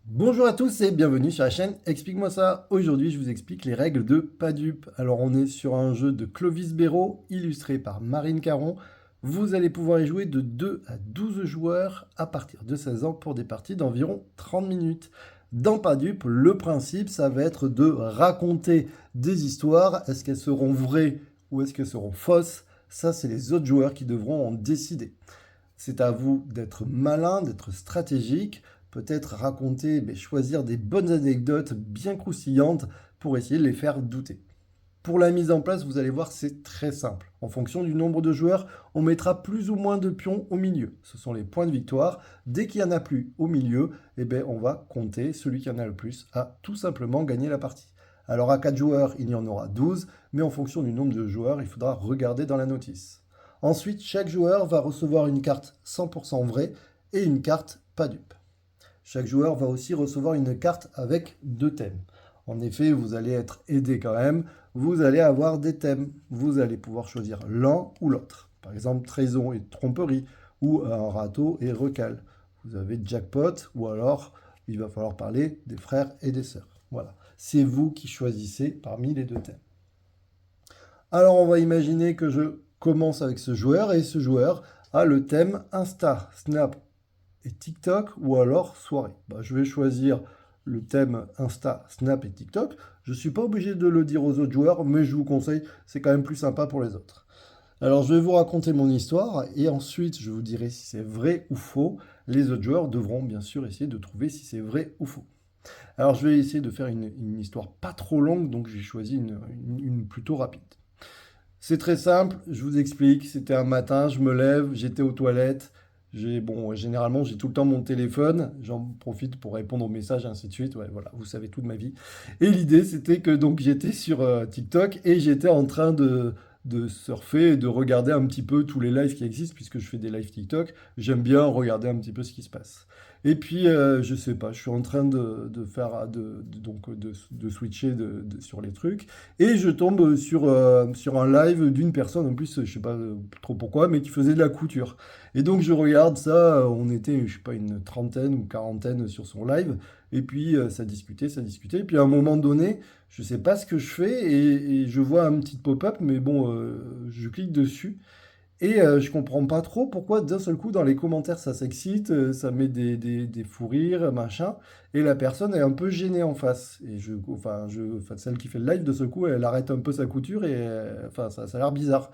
Bonjour à tous et bienvenue sur la chaîne Explique-moi ça. Aujourd'hui, je vous explique les règles de Padup. Alors, on est sur un jeu de Clovis Béraud, illustré par Marine Caron. Vous allez pouvoir y jouer de 2 à 12 joueurs à partir de 16 ans pour des parties d'environ 30 minutes. Dans Padup, le principe, ça va être de raconter des histoires. Est-ce qu'elles seront vraies ou est-ce qu'elles seront fausses? Ça, c'est les autres joueurs qui devront en décider. C'est à vous d'être malin, d'être stratégique, peut-être raconter, choisir des bonnes anecdotes bien croustillantes pour essayer de les faire douter. Pour la mise en place, vous allez voir, c'est très simple. En fonction du nombre de joueurs, on mettra plus ou moins de pions au milieu. Ce sont les points de victoire. Dès qu'il n'y en a plus au milieu, on va compter. Celui qui en a le plus a tout simplement gagné la partie. Alors à 4 joueurs, il y en aura 12, mais en fonction du nombre de joueurs, il faudra regarder dans la notice. Ensuite, chaque joueur va recevoir une carte 100% vraie et une carte pas dupe. Chaque joueur va aussi recevoir une carte avec 2 thèmes. En effet, vous allez être aidé quand même. Vous allez avoir des thèmes. Vous allez pouvoir choisir l'un ou l'autre. Par exemple, trahison et tromperie, ou un râteau et recal. Vous avez jackpot, ou alors il va falloir parler des frères et des sœurs. Voilà. C'est vous qui choisissez parmi les 2 thèmes. Alors on va imaginer que je commence avec ce joueur et ce joueur a le thème Insta, Snap et TikTok ou alors soirée. Je vais choisir le thème Insta, Snap et TikTok. Je ne suis pas obligé de le dire aux autres joueurs, mais je vous conseille, c'est quand même plus sympa pour les autres. Alors je vais vous raconter mon histoire et ensuite je vous dirai si c'est vrai ou faux. Les autres joueurs devront bien sûr essayer de trouver si c'est vrai ou faux. Alors je vais essayer de faire une histoire pas trop longue, donc j'ai choisi une plutôt rapide. C'est très simple, je vous explique. C'était un matin, je me lève, j'étais aux toilettes. Généralement, j'ai tout le temps mon téléphone. J'en profite pour répondre aux messages, ainsi de suite. Ouais, voilà, vous savez tout de ma vie. Et l'idée, c'était que donc j'étais sur TikTok et j'étais en train de surfer et de regarder un petit peu tous les lives qui existent, puisque je fais des lives TikTok. J'aime bien regarder un petit peu ce qui se passe. Et puis, je sais pas, je suis en train de faire, de switcher sur les trucs. Et je tombe sur un live d'une personne, en plus, je sais pas trop pourquoi, mais qui faisait de la couture. Et donc je regarde ça, on était, je sais pas, une trentaine ou quarantaine sur son live, et puis ça discutait, et puis à un moment donné, je sais pas ce que je fais, et je vois un petit pop-up, mais bon, je clique dessus, et je comprends pas trop pourquoi d'un seul coup dans les commentaires ça s'excite, ça met des fous rires, machin, et la personne est un peu gênée en face. Et celle qui fait le live de ce coup, elle arrête un peu sa couture et ça a l'air bizarre.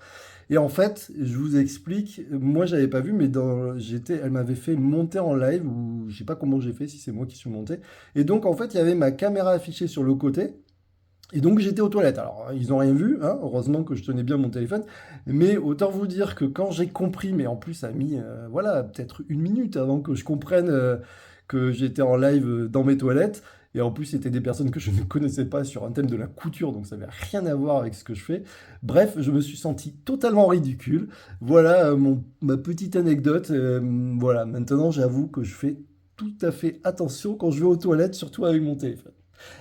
Et en fait, je vous explique, moi j'avais pas vu, mais elle m'avait fait monter en live, ou je sais pas comment j'ai fait, si c'est moi qui suis monté. Et donc en fait, il y avait ma caméra affichée sur le côté. Et donc j'étais aux toilettes. Alors ils n'ont rien vu, hein, heureusement que je tenais bien mon téléphone. Mais autant vous dire que quand j'ai compris, mais en plus ça a mis voilà, peut-être une minute avant que je comprenne que j'étais en live dans mes toilettes. Et en plus c'était des personnes que je ne connaissais pas sur un thème de la couture, donc ça n'avait rien à voir avec ce que je fais. Bref, je me suis senti totalement ridicule. Voilà ma petite anecdote. Voilà, maintenant j'avoue que je fais tout à fait attention quand je vais aux toilettes, surtout avec mon téléphone.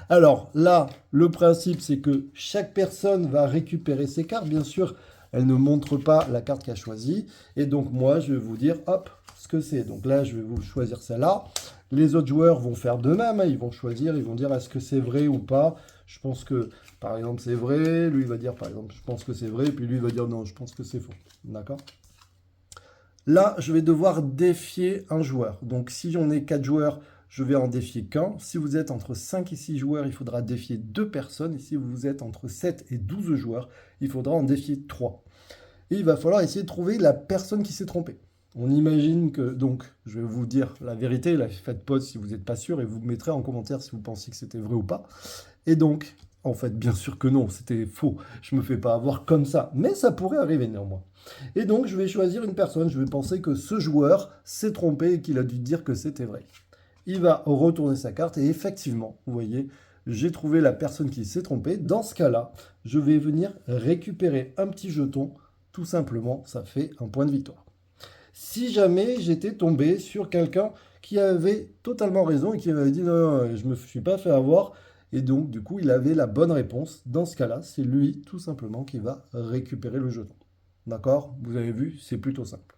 Alors là, le principe, c'est que chaque personne va récupérer ses cartes. Bien sûr, elle ne montre pas la carte qu'elle a choisie. Et donc moi, je vais vous dire, hop, ce que c'est. Donc là, je vais vous choisir celle-là. Les autres joueurs vont faire de même, hein. Ils vont choisir, ils vont dire est-ce que c'est vrai ou pas. Je pense que, par exemple, c'est vrai. Lui, il va dire, par exemple, je pense que c'est vrai. Puis lui, il va dire non, je pense que c'est faux. D'accord? Là, je vais devoir défier un joueur. Donc, si on est 4 joueurs, je vais en défier qu'un. Si vous êtes entre 5 et 6 joueurs, il faudra défier 2 personnes. Et si vous êtes entre 7 et 12 joueurs, il faudra en défier 3. Et il va falloir essayer de trouver la personne qui s'est trompée. On imagine que, donc, je vais vous dire la vérité, la faites pause si vous n'êtes pas sûr, et vous mettrez en commentaire si vous pensez que c'était vrai ou pas. Et donc, en fait, bien sûr que non, c'était faux. Je me fais pas avoir comme ça, mais ça pourrait arriver néanmoins. Et donc, je vais choisir une personne. Je vais penser que ce joueur s'est trompé et qu'il a dû dire que c'était vrai. Il va retourner sa carte et effectivement, vous voyez, j'ai trouvé la personne qui s'est trompée. Dans ce cas-là, je vais venir récupérer un petit jeton. Tout simplement, ça fait un point de victoire. Si jamais j'étais tombé sur quelqu'un qui avait totalement raison et qui m'avait dit non, non, je me suis pas fait avoir, et donc du coup il avait la bonne réponse, dans ce cas-là, c'est lui tout simplement qui va récupérer le jeton. D'accord? Vous avez vu, c'est plutôt simple.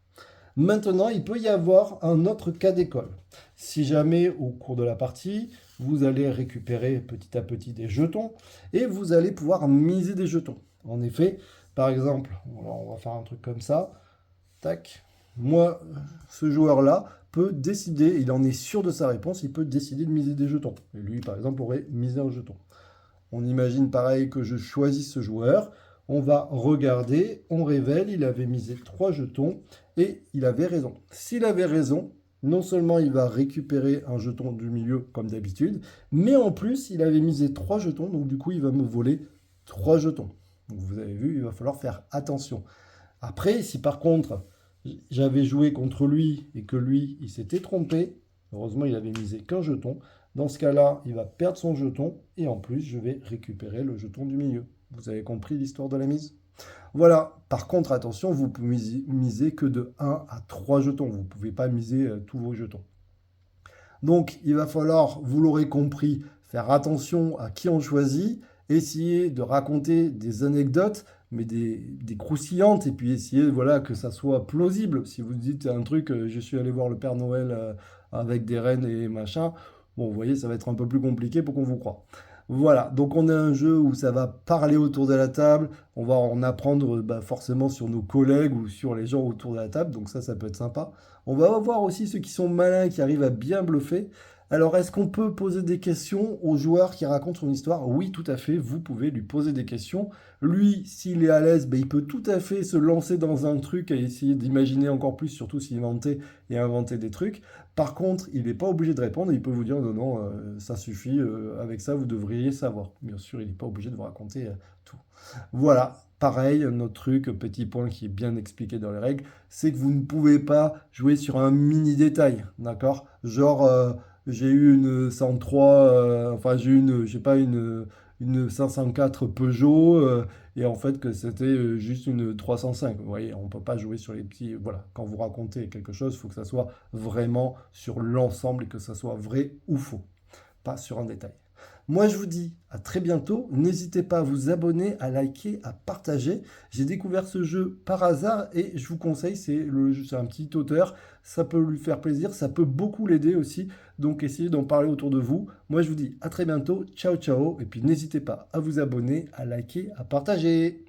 Maintenant, il peut y avoir un autre cas d'école. Si jamais au cours de la partie, vous allez récupérer petit à petit des jetons et vous allez pouvoir miser des jetons. En effet, par exemple, on va faire un truc comme ça. Tac. Moi, ce joueur-là peut décider, il en est sûr de sa réponse, il peut décider de miser des jetons. Et lui, par exemple, aurait misé un jeton. On imagine pareil que je choisis ce joueur. On va regarder, on révèle, il avait misé 3 jetons et il avait raison. S'il avait raison, non seulement il va récupérer un jeton du milieu comme d'habitude, mais en plus il avait misé 3 jetons, donc du coup il va me voler 3 jetons. Donc vous avez vu, il va falloir faire attention. Après, si par contre j'avais joué contre lui et que lui il s'était trompé, heureusement il avait misé qu'un jeton, dans ce cas-là, il va perdre son jeton et en plus, je vais récupérer le jeton du milieu. Vous avez compris l'histoire de la mise? Voilà. Par contre, attention, vous pouvez miser que de 1 à 3 jetons. Vous ne pouvez pas miser tous vos jetons. Donc, il va falloir, vous l'aurez compris, faire attention à qui on choisit, essayer de raconter des anecdotes, mais des croustillantes, et puis essayer voilà, que ça soit plausible. Si vous dites un truc, je suis allé voir le Père Noël avec des rennes et machin, bon, vous voyez, ça va être un peu plus compliqué pour qu'on vous croie. Voilà, donc on a un jeu où ça va parler autour de la table, on va en apprendre forcément sur nos collègues ou sur les gens autour de la table, donc ça peut être sympa. On va voir aussi ceux qui sont malins, qui arrivent à bien bluffer. Alors, est-ce qu'on peut poser des questions au joueur qui raconte son histoire? Oui, tout à fait, vous pouvez lui poser des questions. Lui, s'il est à l'aise, il peut tout à fait se lancer dans un truc et essayer d'imaginer encore plus, surtout s'il inventait et inventer des trucs. Par contre, il n'est pas obligé de répondre, il peut vous dire non, non, ça suffit, avec ça, vous devriez savoir. Bien sûr, il n'est pas obligé de vous raconter tout. Voilà, pareil, notre truc, petit point qui est bien expliqué dans les règles, c'est que vous ne pouvez pas jouer sur un mini détail, d'accord? Genre, j'ai eu une 103, enfin j'ai eu une, je sais pas, une 504 Peugeot, et en fait que c'était juste une 305. Vous voyez, on peut pas jouer sur les petits. Voilà, quand vous racontez quelque chose, il faut que ça soit vraiment sur l'ensemble et que ça soit vrai ou faux, pas sur un détail. Moi, je vous dis à très bientôt. N'hésitez pas à vous abonner, à liker, à partager. J'ai découvert ce jeu par hasard et je vous conseille, c'est un petit auteur. Ça peut lui faire plaisir, ça peut beaucoup l'aider aussi. Donc, essayez d'en parler autour de vous. Moi, je vous dis à très bientôt. Ciao, ciao. Et puis, n'hésitez pas à vous abonner, à liker, à partager.